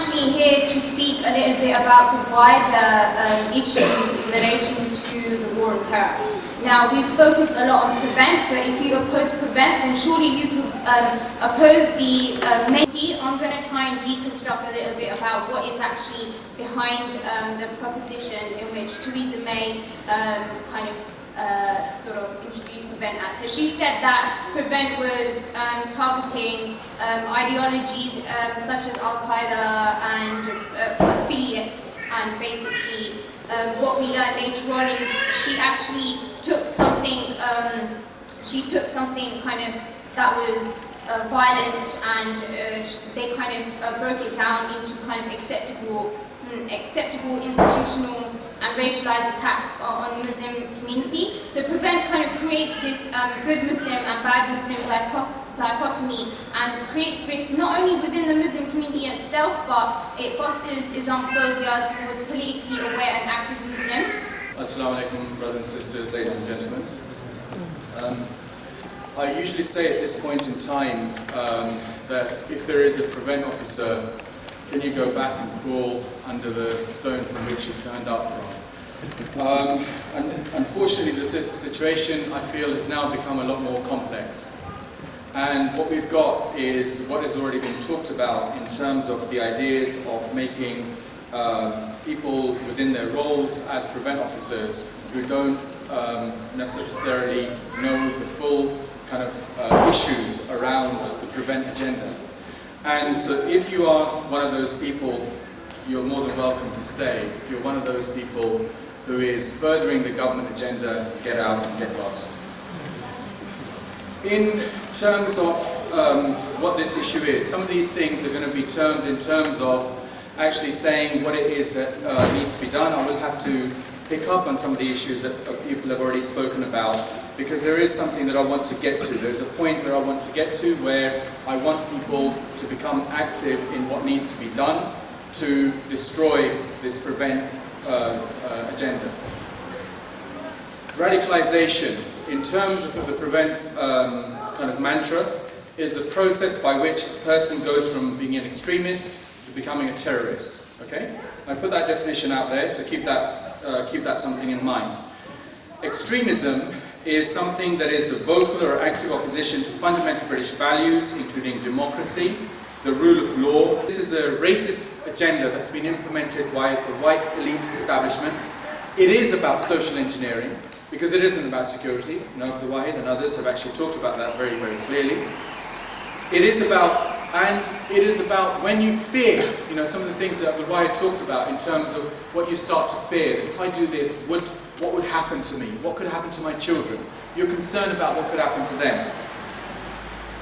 Actually here to speak a little bit about the wider issues in relation to the war on terror. Now, we've focused a lot on prevent, but if you oppose prevent, then surely you could oppose the main. I'm going to try and deconstruct a little bit about what is actually behind the proposition in which Theresa May sort of introduced prevent as. So she said that prevent was targeting ideologies such as Al-Qaeda and affiliates, and basically what we learned later on is she actually took something kind of that was violent, and they kind of broke it down into kind of acceptable institutional and racialized attacks on the Muslim community. So prevent kind of creates this good Muslim and bad Muslim dichotomy, and creates rifts not only within the Muslim community itself, but it fosters Islamophobia towards politically aware and active Muslims. Assalamu alaikum, brothers and sisters, ladies and gentlemen. I usually say at this point in time that if there is a prevent officer, can you go back and crawl under the stone from which you turned up from? And unfortunately, this situation, I feel, has now become a lot more complex. And what we've got is what has already been talked about in terms of the ideas of making people within their roles as prevent officers who don't necessarily know the full kind of issues around the prevent agenda. And so if you are one of those people, you're more than welcome to stay. If you're one of those people who is furthering the government agenda, get out and get lost. In terms of what this issue is, some of these things are going to be termed in terms of actually saying what it is that needs to be done. I will have to pick up on some of the issues that people have already spoken about, because there is something that I want to get to. There's a point that I want to get to where I want people to become active in what needs to be done to destroy this prevent agenda. Radicalization, in terms of the prevent kind of mantra, is the process by which a person goes from being an extremist to becoming a terrorist. Okay? I put that definition out there, so keep that something in mind. Extremism is something that is the vocal or active opposition to fundamental British values, including democracy, the rule of law. This is a racist agenda that's been implemented by the white elite establishment. It is about social engineering, because it isn't about security. The Wahid and others have actually talked about that very, very clearly. It is about when you fear, some of the things that the Wahid talked about in terms of what you start to fear. If I do this, what would happen to me? What could happen to my children? You're concerned about what could happen to them.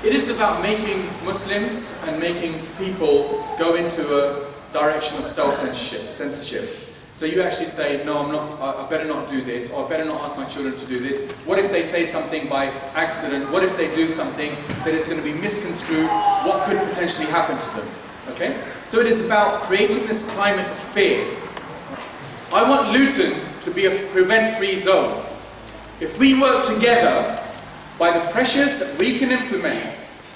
It is about making Muslims and making people go into a direction of self-censorship. So you actually say, no, I better not do this, or I better not ask my children to do this. What if they say something by accident? What if they do something that is going to be misconstrued? What could potentially happen to them? Okay? So it is about creating this climate of fear. I want Luton to be a prevent-free zone. If we work together, by the pressures that we can implement,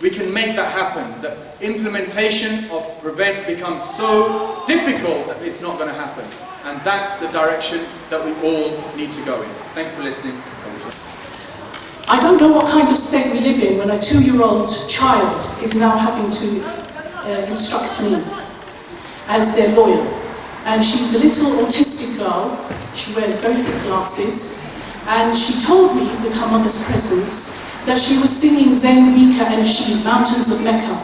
we can make that happen. The implementation of prevent becomes so difficult that it's not going to happen. And that's the direction that we all need to go in. Thank you for listening. I don't know what kind of state we live in when a 2-year-old child is now having to instruct me as their lawyer. And she's a little autistic girl. She wears very thick glasses. And she told me, with her mother's presence, that she was singing Zain Mika and Ashid, Mountains of Mecca.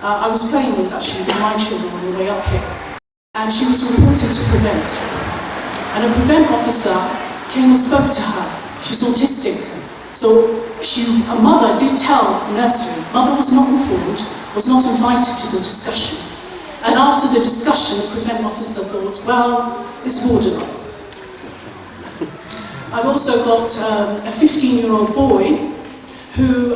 I was playing it actually with my children on the way up here. And she was reported to prevent. And a prevent officer came and spoke to her. She's autistic. So her mother did tell the nursery. Mother was not informed, was not invited to the discussion. And after the discussion, the prevent officer thought, well, it's borderline. I've also got a 15-year-old boy who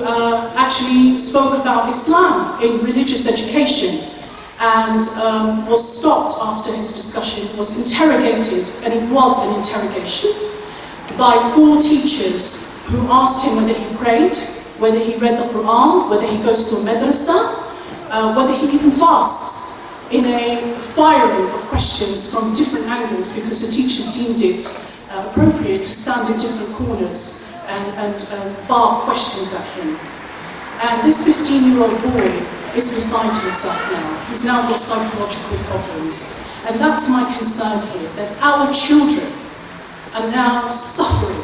actually spoke about Islam in religious education, and was stopped after his discussion, was interrogated, and it was an interrogation, by 4 teachers who asked him whether he prayed, whether he read the Quran, whether he goes to a madrasa, whether he even fasts in a firing of questions from different angles because the teachers deemed it appropriate to stand in different corners and bar questions at him. And this 15-year-old boy is beside himself now. He's now got psychological problems. And that's my concern here, that our children are now suffering.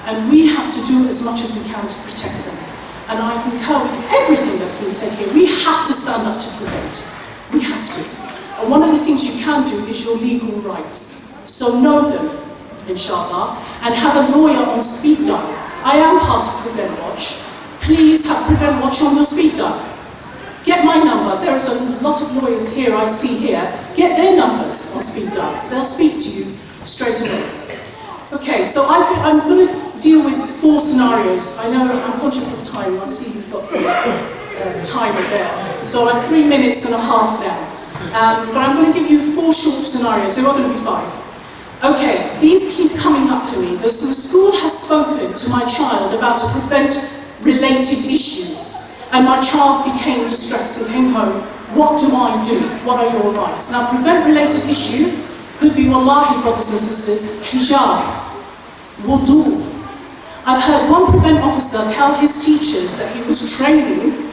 And we have to do as much as we can to protect them. And I concur with everything that's been said here. We have to stand up to Prevent. We have to. And one of the things you can do is your legal rights. So know them, inshallah, and have a lawyer on speed dial. I am part of Prevent Watch. Please have Prevent Watch on your speed dial. Get my number. There's a lot of lawyers here I see here. Get their numbers on speed dials. They'll speak to you straight away. Okay, so I'm going to deal with 4 scenarios. I know I'm conscious of time. I see you've got the timer there. So I'm 3 minutes and a half now. But I'm going to give you 4 short scenarios. There are going to be 5. Okay, these keep coming up for me. The school has spoken to my child about a Prevent-related issue, and my child became distressed and came home. What do I do? What are your rights? Now, Prevent-related issue could be, wallahi, brothers and sisters, hijab, wudu. I've heard one Prevent officer tell his teachers that he was training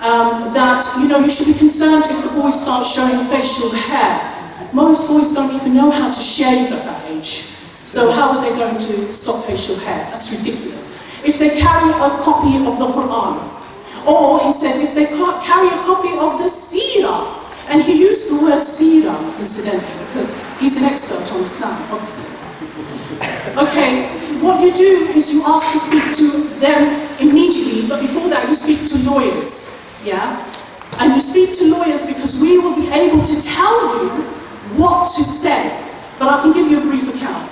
that, you should be concerned if the boys start showing facial hair. Most boys don't even know how to shave at that age. So how are they going to stop facial hair? That's ridiculous. If they carry a copy of the Quran, or he said if they carry a copy of the Seerah, and he used the word Seerah, incidentally, because he's an expert on Islam, obviously. Okay, what you do is you ask to speak to them immediately, but before that you speak to lawyers, yeah? And you speak to lawyers because we will be able to tell you what to say, but I can give you a brief account.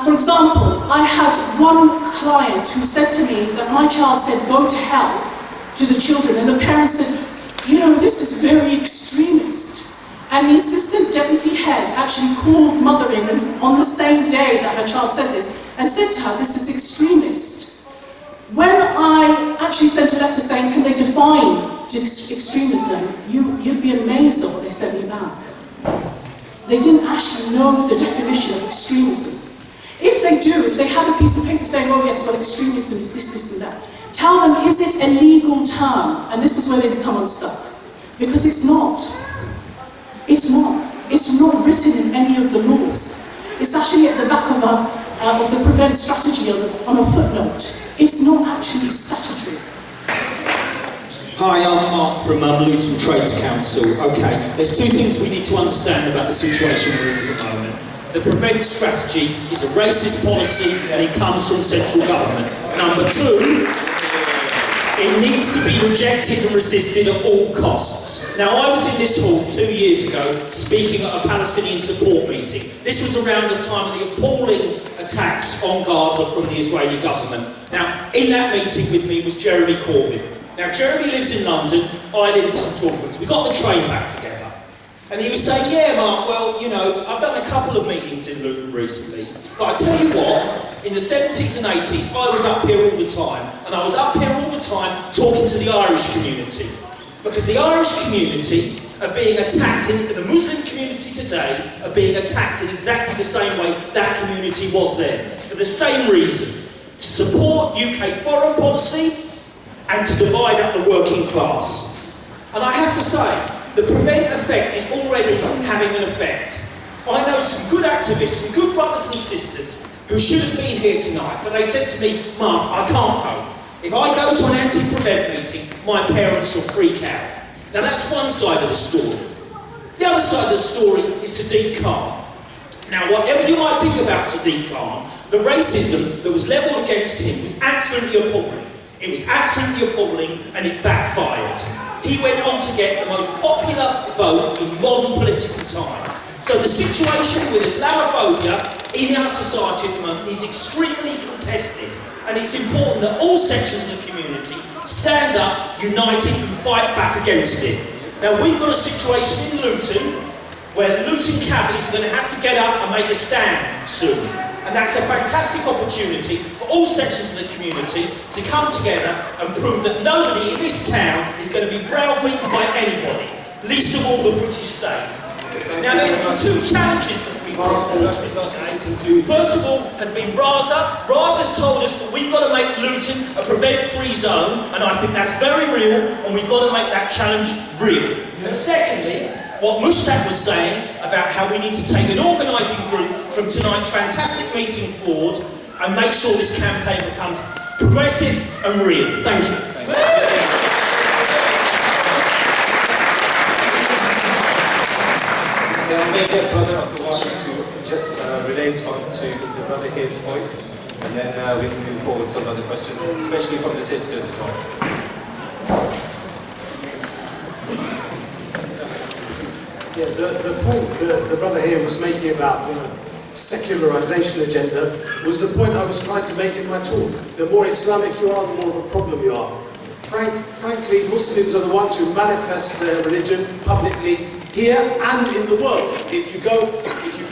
For example, I had one client who said to me that my child said, "Go to hell," to the children, and the parents said, "This is very extremist." And the assistant deputy head actually called mother in on the same day that her child said this, and said to her, "This is extremist." When I actually sent a letter saying, "Can they define extremism?" you'd be amazed at what they sent me back. They didn't actually know the definition of extremism. If they do, if they have a piece of paper saying, "Oh yes, well, extremism is this, this and that," tell them, is it a legal term? And this is where they become unstuck. Because it's not. It's not. It's not written in any of the laws. It's actually at the back of the Prevent strategy on a footnote. It's not actually statutory. Hi, I'm Mark from Luton Trades Council. Okay, there's 2 things we need to understand about the situation we're in at the moment. The Prevent strategy is a racist policy and it comes from central government. Number 2, it needs to be rejected and resisted at all costs. Now, I was in this hall 2 years ago speaking at a Palestinian support meeting. This was around the time of the appalling attacks on Gaza from the Israeli government. Now, in that meeting with me was Jeremy Corbyn. Now, Jeremy lives in London, I live in St Albans. We got the train back together. And he was saying, "Yeah, Mark, well, I've done a couple of meetings in Luton recently. But I tell you what, in the 70s and 80s, I was up here all the time. And I was up here all the time talking to the Irish community. Because the Irish community are being attacked, the Muslim community today are being attacked in exactly the same way that community was then. For the same reason, to support UK foreign policy and to divide up the working class. And I have to say, the Prevent effect is already having an effect. I know some good activists, some good brothers and sisters who should have been here tonight, but they said to me, "Mark, I can't go. If I go to an anti-Prevent meeting, my parents will freak out." Now that's one side of the story. The other side of the story is Sadiq Khan. Now, whatever you might think about Sadiq Khan, the racism that was levelled against him was absolutely appalling. It was absolutely appalling and it backfired. He went on to get the most popular vote in modern political times. So the situation with Islamophobia in our society at the moment is extremely contested, and it's important that all sections of the community stand up, united and fight back against it. Now, we've got a situation in Luton where the Luton cabbies are going to have to get up and make a stand soon. And that's a fantastic opportunity for all sections of the community to come together and prove that nobody in this town is going to be browbeaten by anybody. least of all the British state. Now, there are two challenges that we have. First of all has been Raza. Raza's told us that we've got to make Luton a prevent-free zone, and I think that's very real, and we've got to make that challenge real. And secondly, what Mushtaq was saying about how we need to take an organising group from tonight's fantastic meeting forward and make sure this campaign becomes progressive and real. Thank you. I'll make it brother of the water to just relate on to the brother here's point, and then we can move forward some other questions, especially from the sisters as well. Yeah, the point the brother here was making about the secularization agenda was the point I was trying to make in my talk. The more Islamic you are, the more of a problem you are. Frankly, Muslims are the ones who manifest their religion publicly here and in the world. If you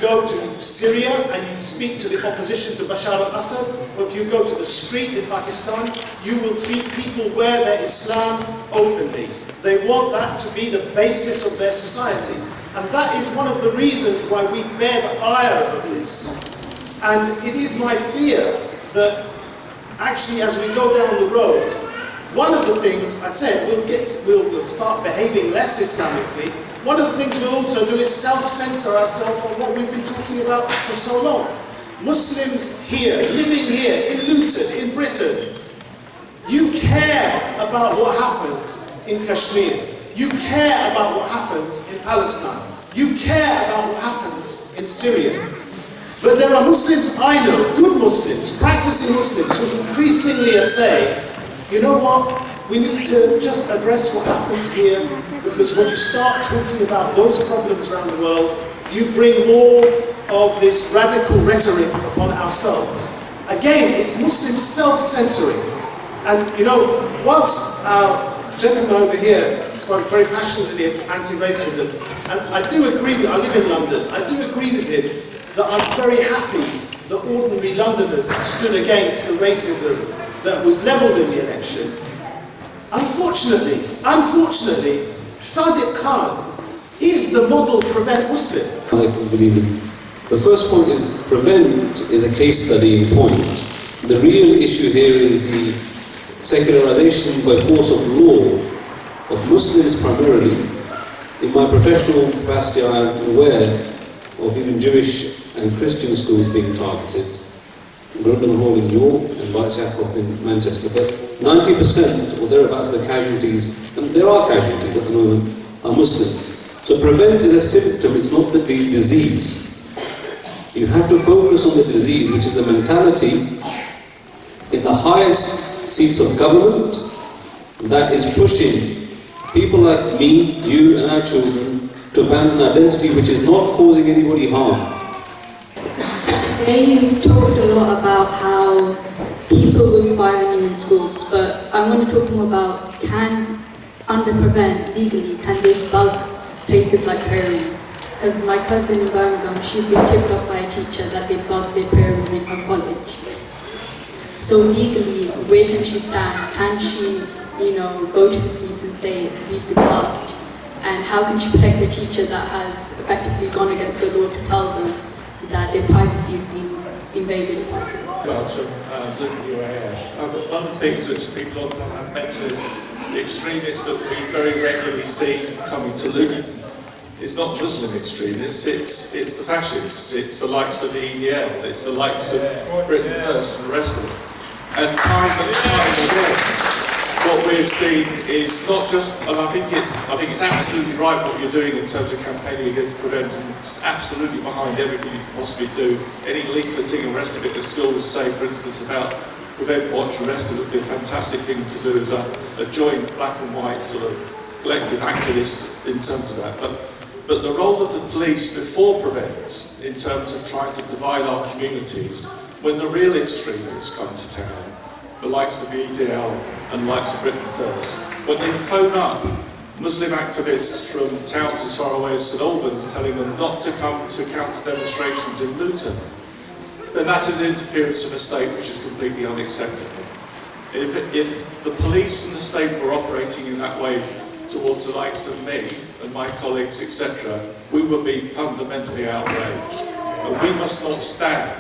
go to Syria and you speak to the opposition to Bashar al-Assad, or if you go to the street in Pakistan, you will see people wear their Islam openly. They want that to be the basis of their society. And that is one of the reasons why we bear the ire of this. And it is my fear that actually as we go down the road, one of the things I said, we'll start behaving less Islamically. One of the things we'll also do is self-censor ourselves on what we've been talking about for so long. Muslims here, living here, in Luton, in Britain, you care about what happens in Kashmir. You care about what happens in Palestine. You care about what happens in Syria. But there are Muslims I know, good Muslims, practicing Muslims, who increasingly are saying, you know what, we need to just address what happens here, because when you start talking about those problems around the world, you bring more of this radical rhetoric upon ourselves. Again, it's Muslim self-censoring. And you know, whilst our gentleman over here spoke very passionately about anti-racism, and I do agree with, I live in London, I do agree with him that I'm very happy that ordinary Londoners stood against the racism that was levelled in the election. Unfortunately, Sadiq Khan is the model Prevent Muslim. I believe it. The first point is Prevent is a case study in point. The real issue here is the secularization by force of law of Muslims primarily. In my professional capacity, I am aware of even Jewish and Christian schools being targeted. Grundon Hall in York and Whitechapel in Manchester, but 90% or thereabouts of the casualties, and there are casualties at the moment, are Muslim. So Prevent is a symptom, it's not the disease. You have to focus on the disease, which is the mentality in the highest seats of government that is pushing people like me, you and our children to abandon identity which is not causing anybody harm. Today you talked a lot about how people will spy on you in schools, but I want to talk more about under Prevent, legally, can they bug places like prayer rooms? As my cousin in Birmingham, she's been tipped off by a teacher that they bugged their prayer room in her college. So legally, where can she stand? Can she, go to the police and say, we've been bugged? And how can she protect the teacher that has effectively gone against the law to tell them that their privacy has been invaded? Well, one of the things which people have mentioned is the extremists that we very regularly see coming to Luton. It's not Muslim extremists, it's the fascists, it's the likes of the EDL, it's the likes of Britain First and the rest of it. And time and time again, what we've seen is not just, and I think it's absolutely right what you're doing in terms of campaigning against Prevent, and it's absolutely behind everything you can possibly do. Any leafleting and the rest of it, the schools say, for instance, about Prevent Watch, the rest of it would be a fantastic thing to do as a joint black and white sort of collective activist in terms of that. But the role of the police before Prevent, in terms of trying to divide our communities, when the real extremists come to town, the likes of the EDL and the likes of Britain First, when they phone up Muslim activists from towns as far away as St Albans telling them not to come to counter demonstrations in Luton, then that is interference of a state which is completely unacceptable. If the police and the state were operating in that way towards the likes of me and and my colleagues, etc., we would be fundamentally outraged. And we must not stand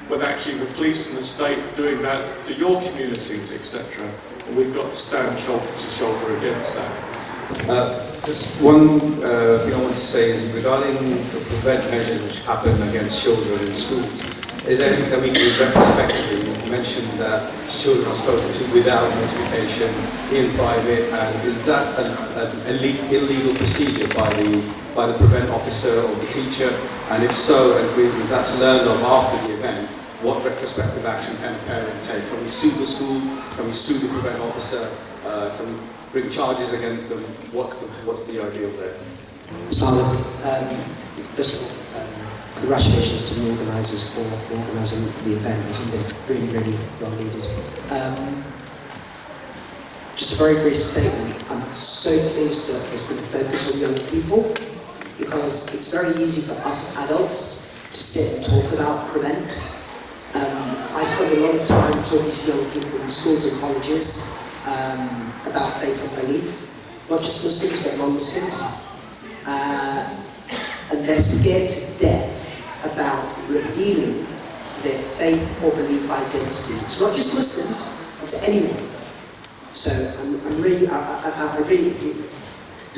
when actually the police and the state are doing that to your communities, etc. And we've got to stand shoulder to shoulder against that. Just one thing I want to say is regarding the prevent measures which happen against children in schools. Is there anything that we can do retrospectively? You mentioned that children are spoken to without notification in private, and is that an illegal procedure by the prevent officer or the teacher? And if so, and if that's learned of after the event, what retrospective action can a parent take? Can we sue the school? Can we sue the prevent officer? Can we bring charges against them? What's the ideal there? Salim, first of all, congratulations to the organisers for organising the event. I think they're really well needed. Just a very brief statement. I'm so pleased that there's been a focus on young people, because it's very easy for us adults to sit and talk about Prevent. I spend a lot of time talking to young people in schools and colleges about faith and belief, not just Muslims but non-Muslims, and they're scared to death about revealing their faith or belief identity. It's not just Muslims, it's anyone. So I'm really, I'm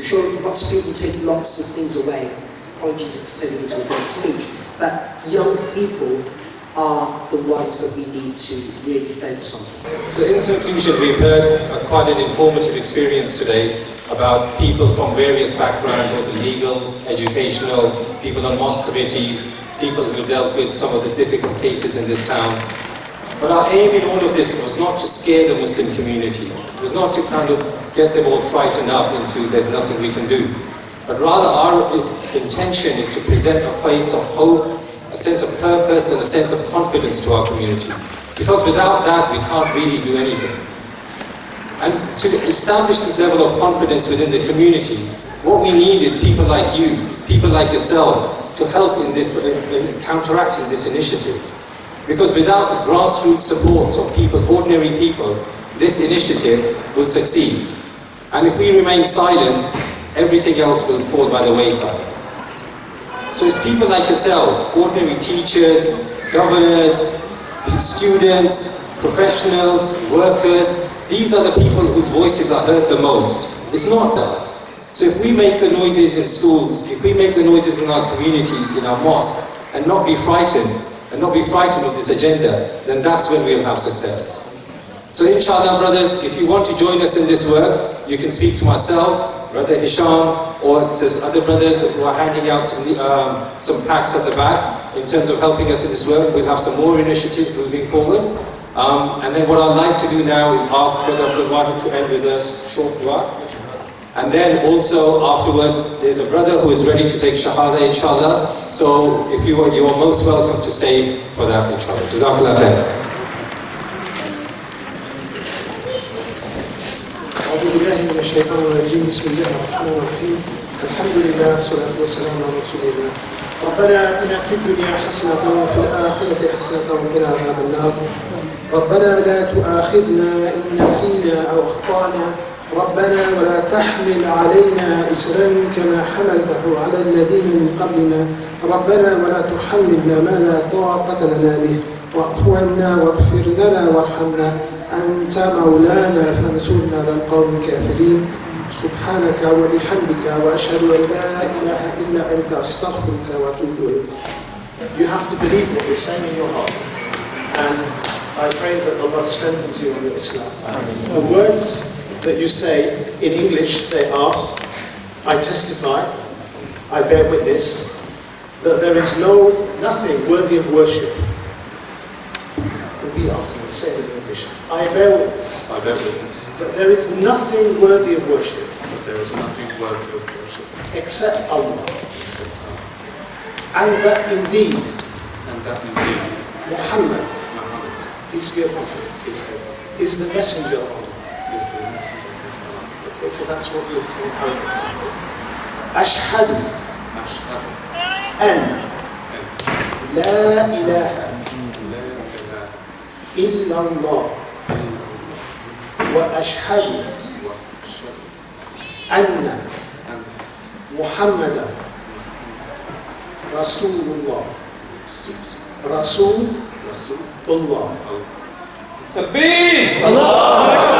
sure lots of people take lots of things away. Apologies, it's turning into a great speech, but young people are the ones that we need to really focus on. So in conclusion, we've heard quite an informative experience today about people from various backgrounds, both legal, educational, people on mosque committees, people who dealt with some of the difficult cases in this town. But our aim in all of this was not to scare the Muslim community. It was not to kind of get them all frightened up into there's nothing we can do. But rather our intention is to present a place of hope, a sense of purpose and a sense of confidence to our community. Because without that, we can't really do anything. And to establish this level of confidence within the community, what we need is people like you, people like yourselves, to help in this, in counteracting this initiative. Because without the grassroots supports of people, ordinary people, this initiative will succeed. And if we remain silent, everything else will fall by the wayside. So it's people like yourselves, ordinary teachers, governors, students, professionals, workers, these are the people whose voices are heard the most. It's not us. So if we make the noises in schools, if we make the noises in our communities, in our mosques, and not be frightened of this agenda, then that's when we'll have success. So inshallah, brothers, if you want to join us in this work, you can speak to myself, Brother Hisham, or there's other brothers who are handing out some packs at the back in terms of helping us in this work. We'll have some more initiatives moving forward. And then what I'd like to do now is ask Brother Abdul to end with a short dua. And then also afterwards, there's a brother who is ready to take Shahada, inshallah. So if you are most welcome to stay for that, inshallah. Jazakallah khair. أعوذ بالله من الشيطان الرجيم. بسم الله الرحمن الرحيم. الحمد لله والصلاة والسلام على رسول الله. ربنا آتنا في الدنيا حسنة وفي الآخرة حسنة وقنا عذاب النار. ربنا لا تؤاخذنا إن نسينا أو أخطأنا. ربنا ولا تحمل علينا إسرا كما حملته على الذين من قبلنا. ربنا ولا تحملنا ما لا طاقة لنا به. واعف عنا واغفر لنا وارحمنا. أنت مولانا فانصرنا على القوم الكافرين. سبحانك وبحمدك وأشهد أن لا إله إلا أنت أستغفرك وأتوب إليك. You have to believe what you're saying in your heart. And I pray that Allah strengthens you in Islam. The words that you say in English, they are, I testify, I bear witness, that there is nothing worthy of worship. Repeat after me, say it in English. I bear witness. I bear witness. That there is nothing worthy of worship. That there is nothing worthy of worship. Except Allah. Except Allah. And that indeed, Muhammad, peace be upon him, is the messenger of Allah. Okay, so that's what you're saying. Ashhadu an la ilaha illa Allah wa ashhadu anna Muhammadan Rasulullah. Rasulullah. Takbir! Allah!